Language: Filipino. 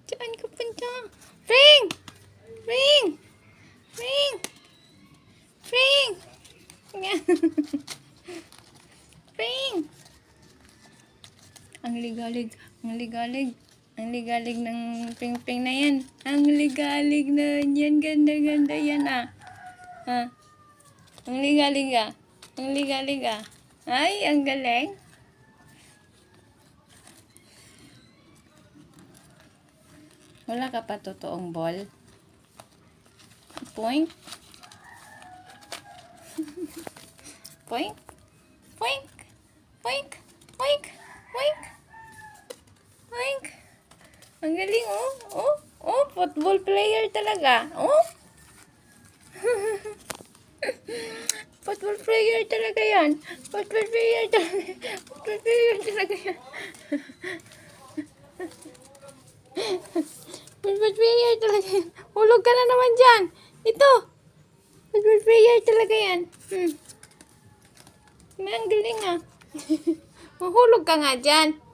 Saan ka punta? Ring! Ring! Ring! Ring! Ring! Ang ligalig. Ang ligalig. Ang ligalig ng ping-ping na yan. Ang ligalig na yan. Ganda-ganda yan ah. Ha? Ang ligalig ah. Ang ligalig ah. Ay, ang galing. Wala ka pa totoong ball? Point? Point? Point? Point? Point? Point? Point? Ang galing oh. Oh, oh, football player talaga. Oh. Football player talaga yan. Football player talaga. Football player talaga yan. Football player talaga yan. Hulog ka na naman dyan. Ito. Football player talaga yan. Ang galing ah. Mahulog ka nga dyan.